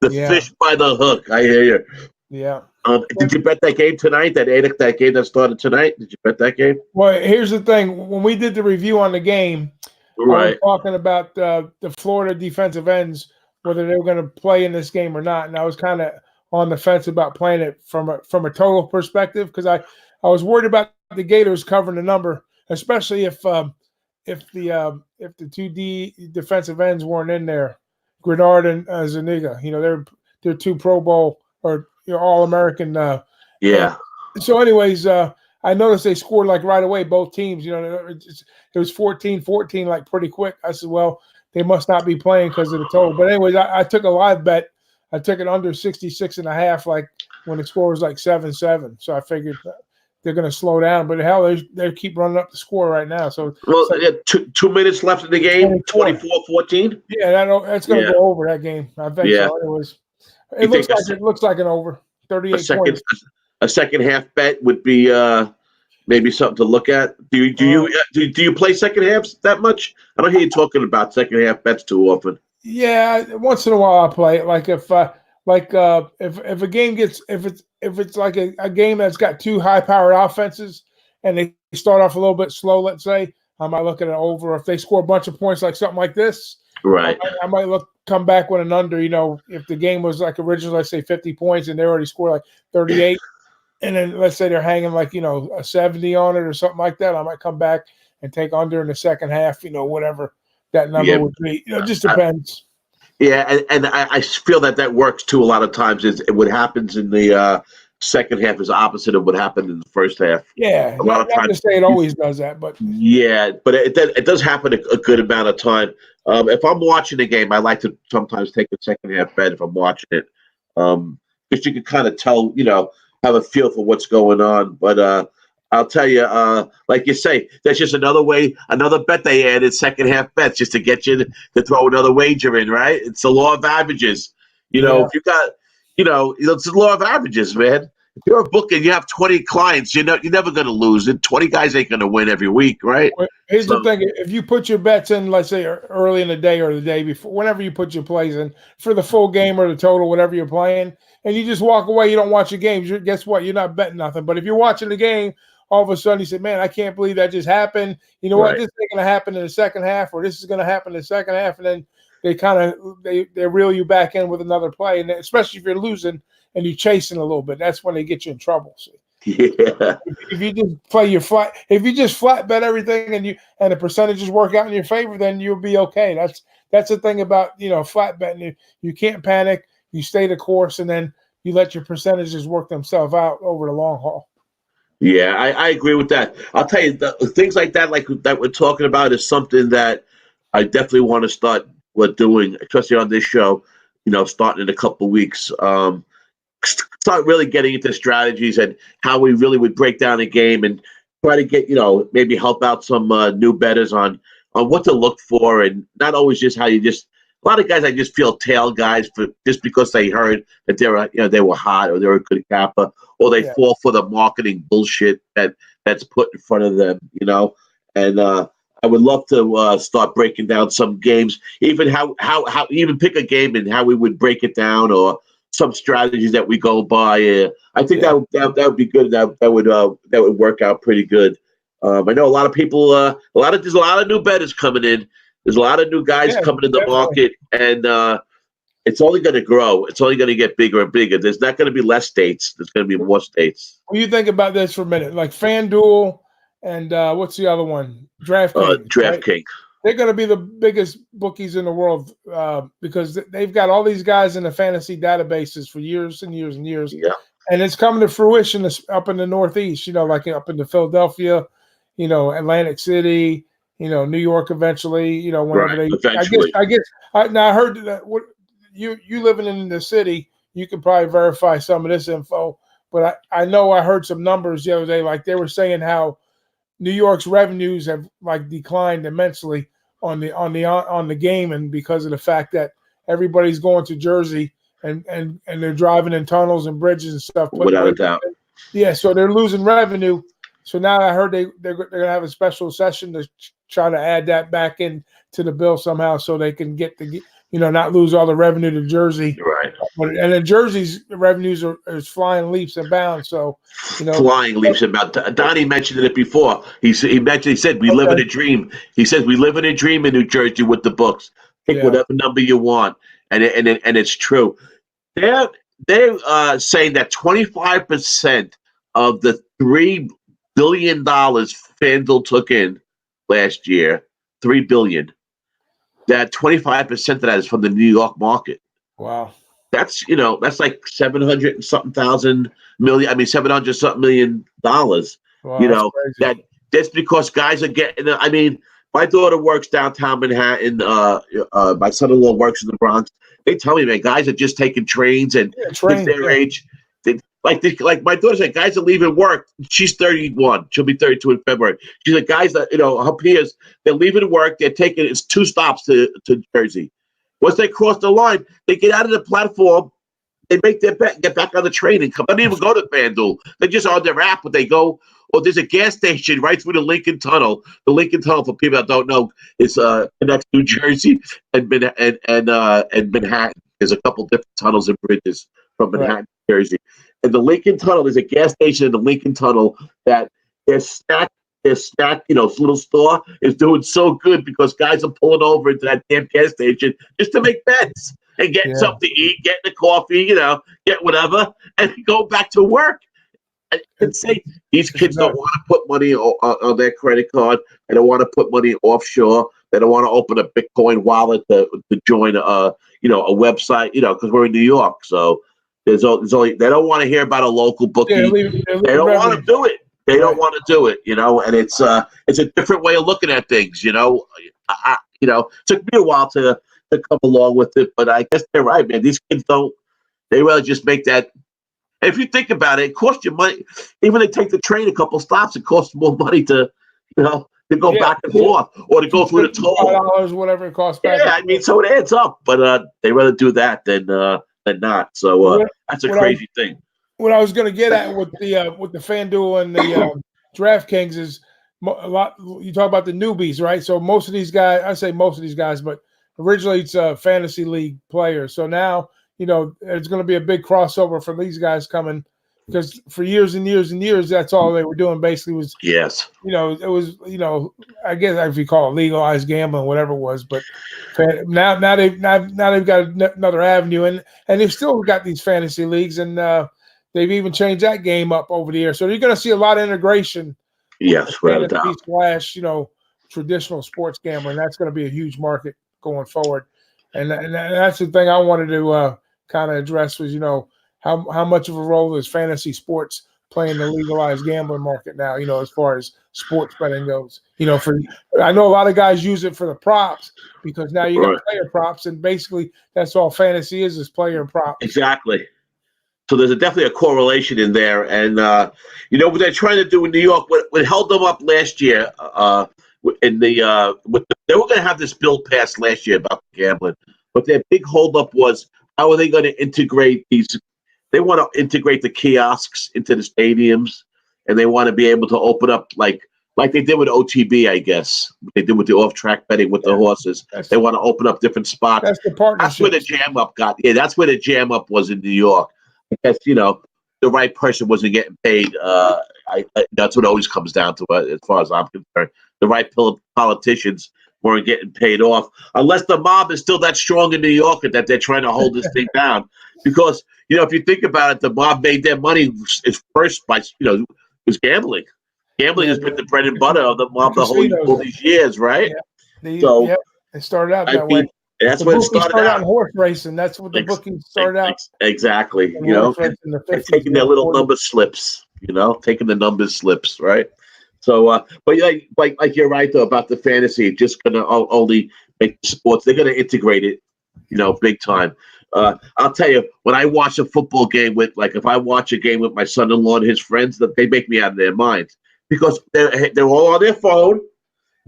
The fish by the hook. I hear you. Yeah. Did you bet that game tonight? That game that started tonight? Did you bet that game? Well, here's the thing. When we did the review on the game, Right. I was talking about the Florida defensive ends, whether they were going to play in this game or not, and I was kind of on the fence about playing it from a total perspective, because I was worried about the Gators covering the number, especially if the 2 defensive ends weren't in there, Grenard and Zuniga. They're 2 Pro Bowl or All American. Yeah. So, anyways, I noticed they scored like right away, both teams. It was 14-14 like pretty quick. I said, well, they must not be playing because of the total. But anyways, I took a live bet. I took it under 66.5, like when the score was like 7-7. So I figured they're going to slow down. But hell, they keep running up the score right now. So well, like 2 minutes left in the game, 24-14. Yeah, that's going to go over that game. I think so. Anyways, You think It looks like an over a 38 second points. a second half bet would be maybe something to look at? Do you play second halves that much? I don't hear you talking about second half bets too often. Yeah, once in a while I play it. Like if a game gets if it's like a game that's got two high powered offenses and they start off a little bit slow, let's say, I might look at an over. If they score a bunch of points like something like this, Right. I might come back with an under. If the game was like originally, let's say 50 points and they already scored like 38, and then let's say they're hanging like a 70 on it or something like that, I might come back and take under in the second half. Whatever that number Yeah. would be. It just depends. Yeah, and I feel that works too. A lot of times, is what happens in the second half is opposite of what happened in the first half. Yeah, A lot of not to times, say it always does that, but yeah, but it does happen a good amount of time. If I'm watching a game, I like to sometimes take a second half bet if I'm watching it, because you can kind of tell, have a feel for what's going on. But I'll tell you, like you say, that's just another bet they added, second half bets, just to get you to throw another wager in, right? It's the law of averages. yeah. If you got, it's the law of averages, man. If you're a book and you have 20 clients, you're never going to lose. And 20 guys ain't going to win every week, right? Here's the thing: if you put your bets in, let's say early in the day or the day before, whenever you put your plays in for the full game or the total, whatever you're playing, and you just walk away, you don't watch the games. Guess what? You're not betting nothing. But if you're watching the game, all of a sudden you say, "Man, I can't believe that just happened." You know what? This ain't going to happen in the second half, or this is going to happen in the second half, and then they reel you back in with another play, and especially if you're losing and you're chasing a little bit, that's when they get you in trouble. See? Yeah. If you just play your flat, if you just flat bet everything and the percentages work out in your favor, then you'll be okay. That's the thing about flat betting. You can't panic. You stay the course, and then you let your percentages work themselves out over the long haul. Yeah, I agree with that. I'll tell you, things like that we're talking about, is something that I definitely want to start doing, especially on this show. Starting in a couple of weeks. Start really getting into strategies and how we really would break down a game and try to get, maybe help out some new bettors on what to look for, and not always just how you just. A lot of guys, I just feel tail guys for just because they heard that they were hot or they were a good kappa, or they fall for the marketing bullshit that's put in front of them, And I would love to start breaking down some games, even how even pick a game and how we would break it down, or some strategies that we go by. I think that would be good. That would work out pretty good. I know a lot of people. There's a lot of new bettors coming in. There's a lot of new guys coming in the market, and it's only going to grow. It's only going to get bigger and bigger. There's not going to be less states. There's going to be more states. When you think about this for a minute, like FanDuel and what's the other one? DraftKings. DraftKings. Right? They're going to be the biggest bookies in the world because they've got all these guys in the fantasy databases for years and years and years. Yeah. And it's coming to fruition up in the Northeast, like up into Philadelphia, Atlantic City, New York eventually, whenever eventually. I guess I heard that you living in the city, you could probably verify some of this info, but I know I heard some numbers the other day, like they were saying how New York's revenues have declined immensely on the game, and because of the fact that everybody's going to Jersey and they're driving in tunnels and bridges and stuff. Without a doubt. Yeah, so they're losing revenue. So now I heard they're going to have a special session to try to add that back in to the bill somehow, so they can get not lose all the revenue to Jersey. Right. And then Jersey's revenues is flying leaps and bounds. So flying leaps and bounds. Donnie mentioned it before. He said we live in a dream. He says we live in a dream in New Jersey with the books. Pick whatever number you want, and it's true. They're saying that 25% of the $3 billion FanDuel took in last year, $3 billion. That 25% of that is from the New York market. Wow. That's like 700 something million dollars. Wow, that's because guys are getting. I mean, my daughter works downtown Manhattan. My son-in-law works in the Bronx. They tell me, man, guys are just taking trains and kids their age. Like my daughter said, guys are leaving work. She's 31. She'll be 32 in February. She's like, guys that her peers, they're leaving work. They're taking it's 2 stops to Jersey. Once they cross the line, they get out of the platform. they make their bet, get back on the train, and come. They don't even go to FanDuel. They're just on their app, but they go. Or there's a gas station right through the Lincoln Tunnel. The Lincoln Tunnel, for people that don't know, is connects New Jersey and Manhattan. There's a couple different tunnels and bridges from Manhattan, New Jersey. And the Lincoln Tunnel, there's a gas station in the Lincoln Tunnel that their snack, little store is doing so good because guys are pulling over into that damn gas station just to make bets and getting something to eat, getting a coffee, get whatever, and go back to work. And say these kids don't want to put money on their credit card. They don't want to put money offshore. They don't want to open a Bitcoin wallet to join a website, because we're in New York. So there's only they don't want to hear about a local bookie. They don't want to do it. They don't want to do it, and it's a different way of looking at things, took me a while to come along with it, but I guess they're right, man. These kids they rather just make that. And if you think about it, it costs you money. Even if they take the train a couple stops, it costs more money to go back and forth or to go through the toll. $5, whatever it costs back. Yeah, I mean, so it adds up, but they rather do that than not. So that's a crazy thing. What I was going to get at with the FanDuel and the DraftKings is a lot. You talk about the newbies, right? So most of these guys, I say most of these guys, but originally it's a fantasy league players. So now, there's going to be a big crossover for these guys coming because for years and years and years, that's all they were doing basically was, it was, I guess if you call it legalized gambling, whatever it was, but now they've got another avenue and they've still got these fantasy leagues and they've even changed that game up over the years. So you're going to see a lot of integration. Yes, without a doubt. Slash, traditional sports gambling. That's going to be a huge market going forward. And that's the thing I wanted to kind of address was, how much of a role is fantasy sports playing the legalized gambling market now, as far as sports betting goes. I know a lot of guys use it for the props because now you got player props, and basically that's all fantasy is player and props. Exactly. So there's definitely a correlation in there. And, what they're trying to do in New York, what held them up last year, they were going to have this bill passed last year about gambling, but their big holdup was how are they going to integrate these? They want to integrate the kiosks into the stadiums, and they want to be able to open up like they did with OTB, I guess. They did with the off-track betting with the horses. They want to open up different spots. That's the partnership. That's where the jam up got. Yeah, that's where the jam up was in New York. Because the right person wasn't getting paid. That's what it always comes down to, as far as I'm concerned. The right politicians weren't getting paid off, unless the mob is still that strong in New York that they're trying to hold this thing down. Because if you think about it, the mob made their money first by was gambling. Gambling has been the bread and butter of the mob all these years, right? Yeah. It started out that way. That's what it started out. Horse racing. That's what the bookies started out. Exactly. Taking their little number slips. Taking the number slips, right? So, but like you're right though about the fantasy. Just gonna only make sports. They're gonna integrate it, big time. I'll tell you, when I watch a football game if I watch a game with my son-in-law and his friends, that they make me out of their minds because they're all on their phone.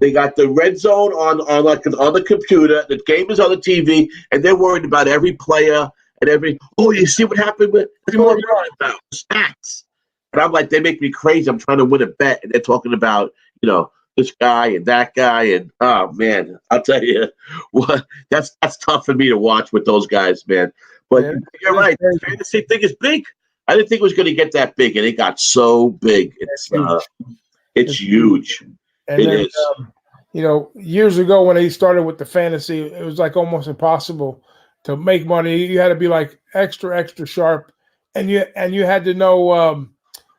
They got the red zone on the computer. The game is on the TV, and they're worried about every player and you see what happened with about stats. And I'm like, they make me crazy. I'm trying to win a bet, and they're talking about this guy and that guy, and oh man, I'll tell you, that's tough for me to watch with those guys, man. But you're right, the fantasy thing is big. I didn't think it was going to get that big, and it got so big. It's huge. And then, years ago when they started with the fantasy, it was like almost impossible to make money. You had to be like extra sharp, and you had to know.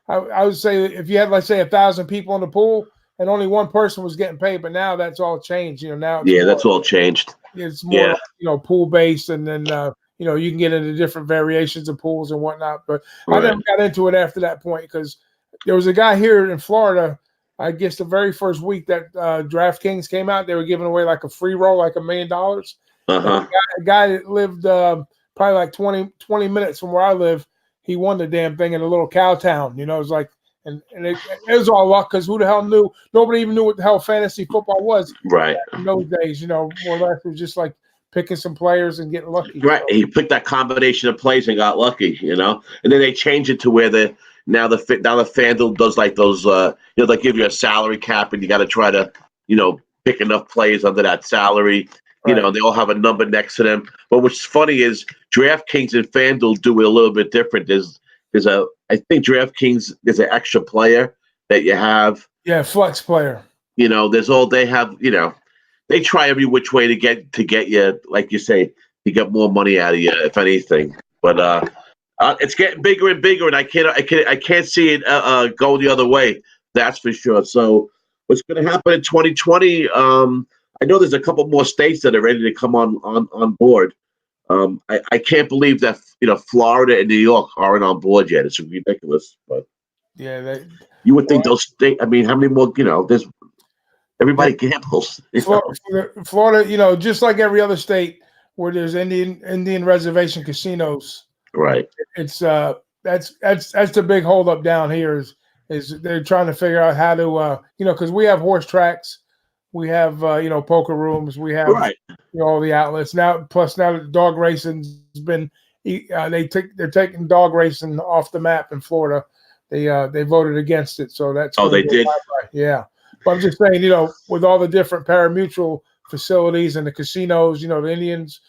I would say if you had, let's say, 1,000 people in the pool and only one person was getting paid, but now that's all changed. Now that's all changed. It's more pool based, and then you can get into different variations of pools and whatnot. But I never got into it after that point because there was a guy here in Florida. I guess the very first week that DraftKings came out, they were giving away like a free roll, like $1 million. A guy that lived probably like 20 minutes from where I live, he won the damn thing in a little cow town. It was like, and it was all luck because who the hell knew? Nobody even knew what the hell fantasy football was. Right. In those days, more or less, it was just like picking some players and getting lucky. Right. So, He picked that combination of plays and got lucky, and then they changed it to where now the FanDuel does like those, they give you a salary cap and you got to try to, pick enough players under that salary. right. They all have a number next to them. But what's funny is DraftKings and FanDuel do it a little bit different. I think DraftKings is an extra player that you have. Yeah, flex player. They have, they try every which way to get you, like you say, to get more money out of you, if anything. But it's getting bigger and bigger, and I can't see it go the other way. That's for sure. So what's going to happen in 2020? I know there's a couple more states that are ready to come on board. I can't believe that Florida and New York aren't on board yet. It's ridiculous, but yeah, you would think those states. I mean, how many more? There's everybody gambles. Florida, just like every other state where there's Indian reservation casinos. Right. It's that's the big holdup down here is they're trying to figure out how to because we have horse tracks, we have poker rooms, we have all the outlets now. Plus now that dog racing's been they're taking dog racing off the map in Florida. They voted against it, so that's they did. Yeah, but I'm just saying, with all the different pari-mutuel facilities and the casinos, the Indians,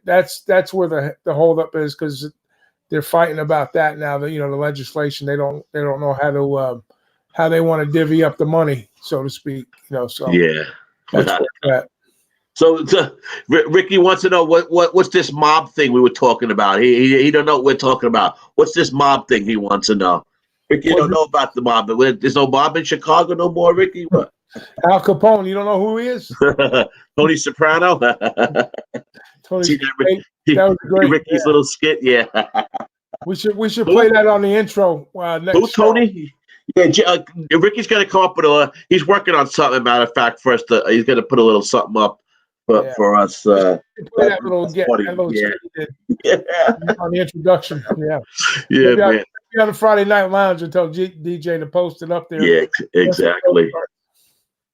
that's where the holdup is because they're fighting about that now. The legislation they don't know how they want to divvy up the money, so to speak. So yeah, that's where So Ricky wants to know what's this mob thing we were talking about. He don't know what we're talking about. What's this mob thing he wants to know? Ricky, you don't know about the mob. There's no mob in Chicago no more, Ricky? What? Al Capone, you don't know who he is? Tony Soprano? Tony, See that was great. Ricky's little skit, yeah. We should play that on the intro next Who, Tony? Yeah, Ricky's going to come up with he's working on something, matter of fact, first. He's going to put a little something up for us. Play that little skit on the introduction. Yeah. Yeah, man. Be on the Friday Night Lounge and tell DJ to post it up there. Yeah, exactly.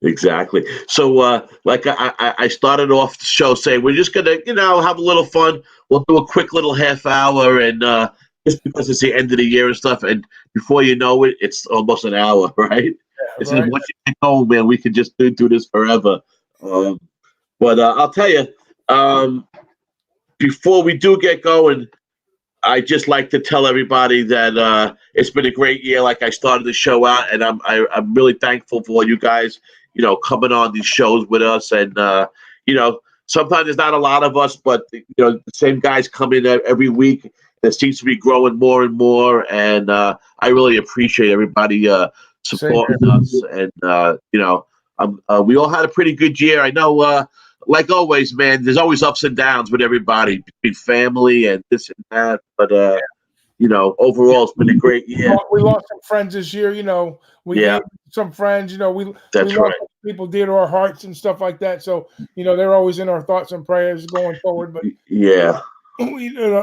Exactly. So, like I started off the show saying we're just gonna, have a little fun. We'll do a quick little half hour, and just because it's the end of the year and stuff, and before you know it, it's almost an hour, right? It's right. Once you get home, man, we could just do this forever. But I'll tell you, before we do get going, I just like to tell everybody that it's been a great year. Like I started the show out, and I'm really thankful for all you guys, coming on these shows with us. And sometimes there's not a lot of us, but the same guys come in every week. It seems to be growing more and more, and I really appreciate everybody supporting us. And we all had a pretty good year. I know. Like always, man, there's always ups and downs with everybody, between family and this and that. But, overall, it's been a great year. We lost some friends this year, We gained some friends, we lost people dear to our hearts and stuff like that. So, they're always in our thoughts and prayers going forward. But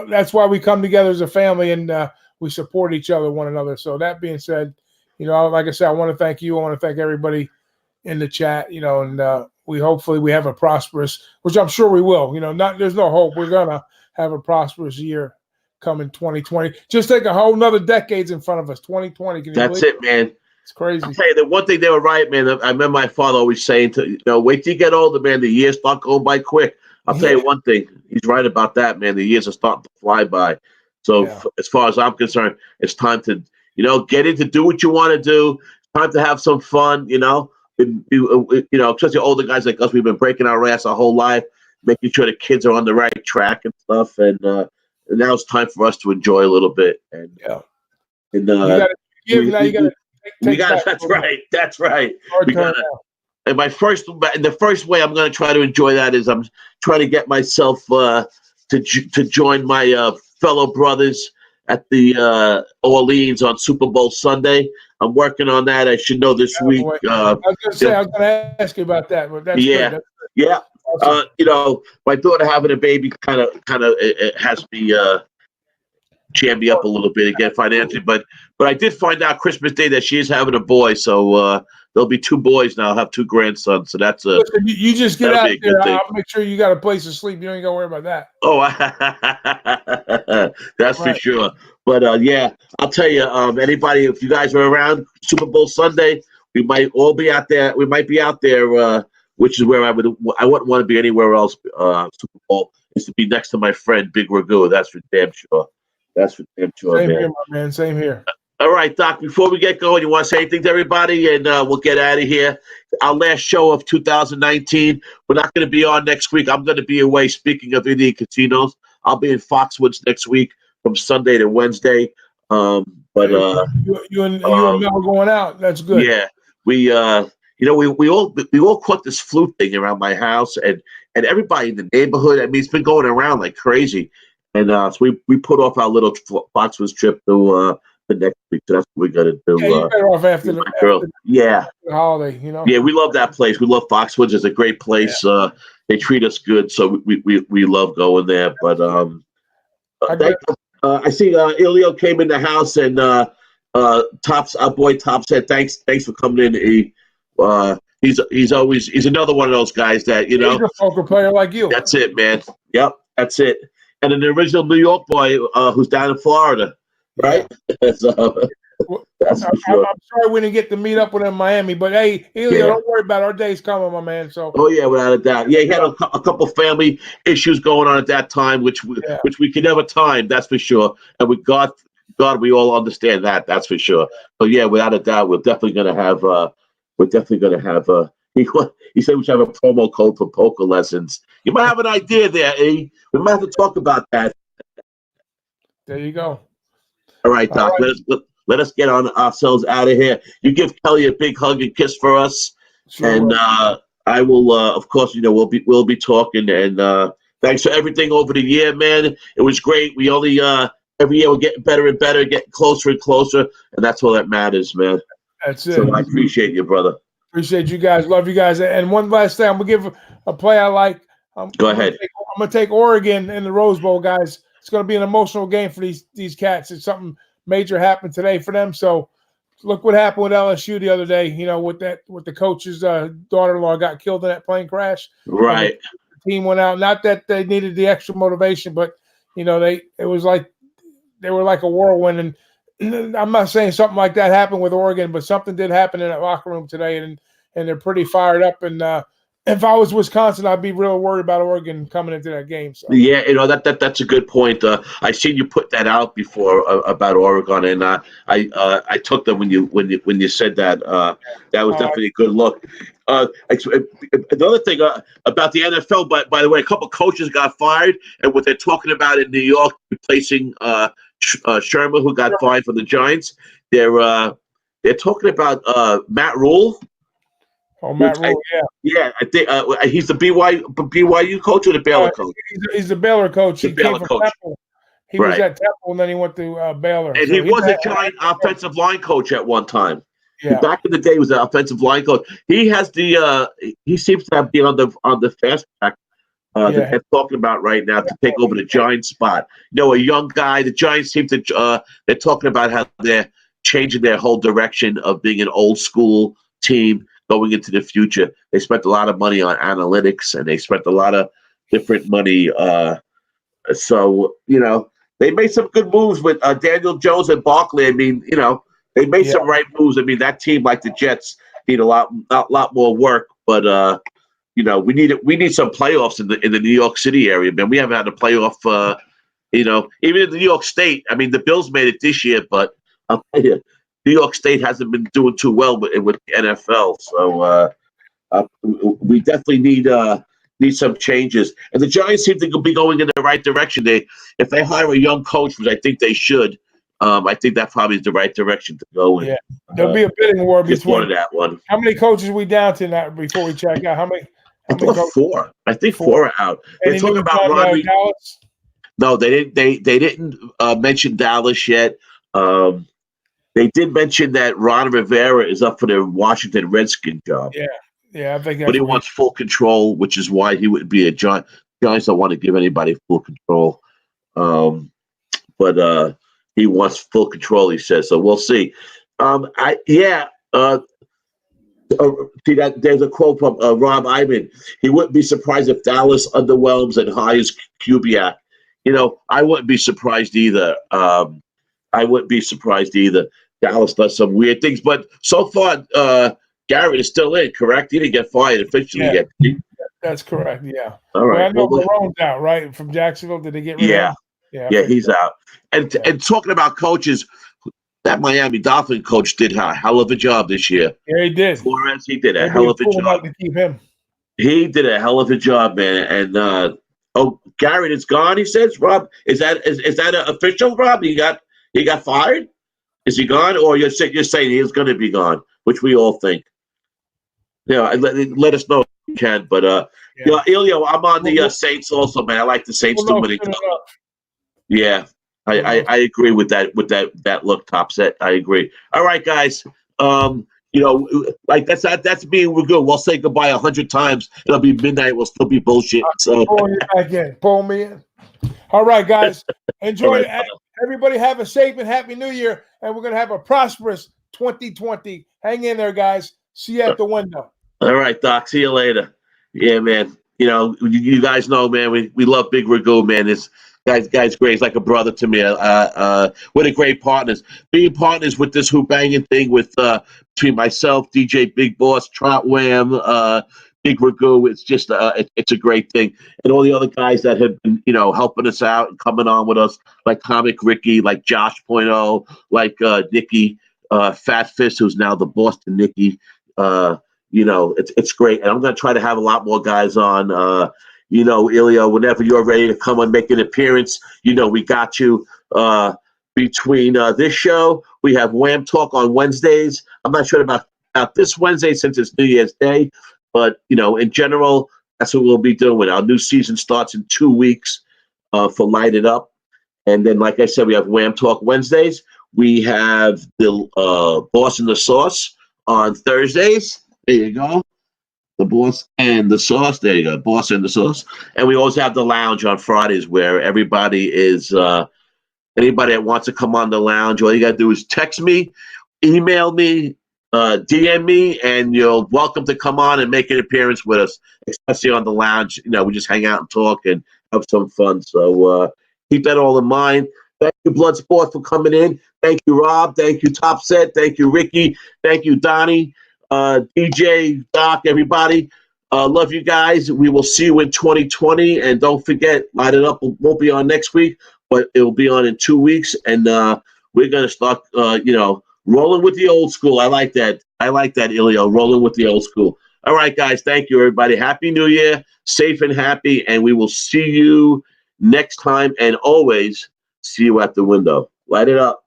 that's why we come together as a family and we support one another. So that being said, like I said, I want to thank you. I want to thank everybody in the chat, and hopefully we have a prosperous, which I'm sure we will. There's no hope. We're gonna have a prosperous year coming 2020. Just take a whole nother decades in front of us. 2020. That's it, man. It's crazy. I'll tell you, the one thing they were right, man. I remember my father always saying wait till you get older, man. The years start going by quick. I'll tell you one thing. He's right about that, man. The years are starting to fly by. So as far as I'm concerned, it's time to, get in to do what you want to do. It's time to have some fun, especially older guys like us, we've been breaking our ass our whole life, making sure the kids are on the right track and stuff. And now it's time for us to enjoy a little bit. And you gotta That's right. And the first way I'm going to try to enjoy that is I'm trying to get myself to join my fellow brothers at the Orleans on Super Bowl Sunday. I'm working on that. I should know this week. I was going to ask you about that. But that's good. Yeah. Awesome. My daughter having a baby kind of it has me jam me up a little bit again financially. But I did find out Christmas Day that she is having a boy. So there'll be 2 boys now. I'll have 2 grandsons, so that's a Listen, you just get that'll out be a there. good thing. I'll make sure you got a place to sleep. You ain't got to worry about that. Oh, that's for Right. sure. But yeah, I'll tell you, anybody, if you guys are around Super Bowl Sunday, we might all be out there. We might be out there, which is where I wouldn't want to be anywhere else. Super Bowl is to be next to my friend Big Ragu. That's for damn sure. That's for damn sure, Same man. here, my man. Same here. All right, Doc, before we get going, you want to say anything to everybody, and we'll get out of here. Our last show of 2019. We're not going to be on next week. I'm going to be away. Speaking of Indian casinos, I'll be in Foxwoods next week from Sunday to Wednesday. You and Mel going out. That's good. Yeah, we all caught this flu thing around my house, and everybody in the neighborhood. I mean, it's been going around like crazy, and so we put off our little Foxwoods trip to the next week. So that's what we got to do. Yeah, you're better off after the holiday. Yeah, we love that place. We love Foxwoods. It's a great place. Yeah. They treat us good, so we love going there. But I see Ilio came in the house, and Tops, our boy Top said thanks for coming in. He's another one of those guys that He's a poker player like you. That's it, man. Yep, that's it. And an original New York boy who's down in Florida, right? Yeah. So, that's for sure. I'm sorry we didn't get to meet up with him in Miami, but hey, Ilio, don't worry about it. Our day's coming, my man. So. Oh yeah, without a doubt. Yeah, he had a couple family issues going on at that time, which we could never time. That's for sure. And with God, we all understand that. That's for sure. So yeah, without a doubt, we're definitely gonna have. He said we should have a promo code for poker lessons. You might have an idea there, E. We might have to talk about that. There you go. All right, Doc. All right. Let us get on ourselves out of here. You give Kelly a big hug and kiss for us, sure, and I will. Of course, we'll be talking. And thanks for everything over the year, man. It was great. We only every year we're getting better and better, getting closer and closer, and that's all that matters, man. That's it. So I appreciate you, brother. Appreciate you guys. Love you guys. And one last thing, I'm gonna give a play I like. Go ahead. I'm gonna take Oregon in the Rose Bowl, guys. It's gonna be an emotional game for these cats. It's something major happened today for them. So look what happened with LSU the other day. With the coach's daughter-in-law got killed in that plane crash. Right. The team went out. Not that they needed the extra motivation, but it was like they were like a whirlwind. And I'm not saying something like that happened with Oregon, but something did happen in that locker room today, and they're pretty fired up. And if I was Wisconsin, I'd be real worried about Oregon coming into that game. So. Yeah, that's a good point. I seen you put that out before about Oregon, and I took them when you said that. That was definitely a good look. Another thing about the NFL, by the way, a couple coaches got fired, and what they're talking about in New York, replacing Sherman, who got fired from the Giants. They're talking about Matt Rule. Oh, Matt Rule, yeah. I think he's the BYU coach or the Baylor coach? He's the Baylor coach. He came from Temple. He was at Temple, and then he went to Baylor. And he was a Giant offensive line coach at one time. Yeah. Back in the day, he was an offensive line coach. He has he seems to have been on the fast track that they're talking about right now to take over the Giants spot. A young guy. The Giants seem to they're talking about how they're changing their whole direction of being an old school team going into the future. They spent a lot of money on analytics, and they spent a lot of different money. So they made some good moves with Daniel Jones and Barkley. I mean, they made some right moves. I mean, that team, like the Jets, need a lot more work. But we need some playoffs in the New York City area, man. We haven't had a playoff. Even in New York State. I mean, the Bills made it this year, but I'll tell you, New York State hasn't been doing too well with the NFL. So we definitely need some changes. And the Giants seem to be going in the right direction. If they hire a young coach, which I think they should. I think that probably is the right direction to go in. Yeah, there'll be a bidding war between that one. How many coaches are we down to now before we check out? How many coaches? 4. I think 4 are out. They're talking about Ron. Dallas? No, they didn't mention Dallas yet. They did mention that Ron Rivera is up for the Washington Redskins job. Yeah, I think that's. But he wants full control, which is why he would be a Giant. Giants don't want to give anybody full control. But he wants full control, he says. So we'll see. The See that there's a quote from Rob Ivan. He wouldn't be surprised if Dallas underwhelms and hires Kubiak. I wouldn't be surprised either. I wouldn't be surprised either. Dallas does some weird things, but so far, Garrett is still in. Correct? He didn't get fired officially yet. That's correct. Yeah. All right. Well, I know Marone's out, right, from Jacksonville. Did they get rid of him? Yeah, he's out. And talking about coaches, that Miami Dolphin coach did a hell of a job this year. Yeah, he did. Flores, he did a hell of a job. To keep him. He did a hell of a job, man. And Garrett is gone. He says, Rob, is that official, Rob? He got fired. Is he gone, or you're saying he's going to be gone, which we all think? Let us know if you can. But Elio, I'm on the Saints also, man. I like the Saints too many. Yeah. I agree with that look, top set. I agree. All right, guys. Like that's being we're good. We'll say goodbye 100 times. It'll be midnight. We'll still be bullshit. So pull you back in. Pull me in. All right, guys. Enjoy it. Everybody have a safe and happy New Year, and we're gonna have a prosperous 2020. Hang in there, guys. See you at the window. All right, Doc. See you later. Yeah, man. You guys know, man. We love Big Ragu, man. This guy's great. He's like a brother to me. What a great partners. Being partners with this Who-Bangin thing with between myself, DJ Big Boss, Trot Wham, Big Ragu. It's just it's a great thing. And all the other guys that have been helping us out and coming on with us, like Comic Ricky, like Josh Point oh, like Nikki, Fat Fist, who's now the boss to Nikki. It's great. And I'm gonna try to have a lot more guys on. Ilio, whenever you're ready to come and make an appearance, we got you. Between this show, we have Wham Talk on Wednesdays. I'm not sure about this Wednesday since it's New Year's Day, but in general, that's what we'll be doing. Our new season starts in 2 weeks for Light It Up, and then, like I said, we have Wham Talk Wednesdays. We have the Boss and the Sauce on Thursdays. There you go. The Boss and the Sauce. There you go. Boss and the Sauce. And we always have the lounge on Fridays where everybody is, anybody that wants to come on the lounge, all you got to do is text me, email me, DM me, and you're welcome to come on and make an appearance with us, especially on the lounge. We just hang out and talk and have some fun. So keep that all in mind. Thank you, Bloodsport, for coming in. Thank you, Rob. Thank you, Top Set. Thank you, Ricky. Thank you, Donnie. DJ, Doc, everybody. Love you guys. We will see you in 2020. And don't forget, Light It Up won't be on next week, but it will be on in 2 weeks. And we're going to start, rolling with the old school. I like that. Ilio, rolling with the old school. All right, guys. Thank you, everybody. Happy New Year. Safe and happy. And we will see you next time. And always see you at the window. Light it up.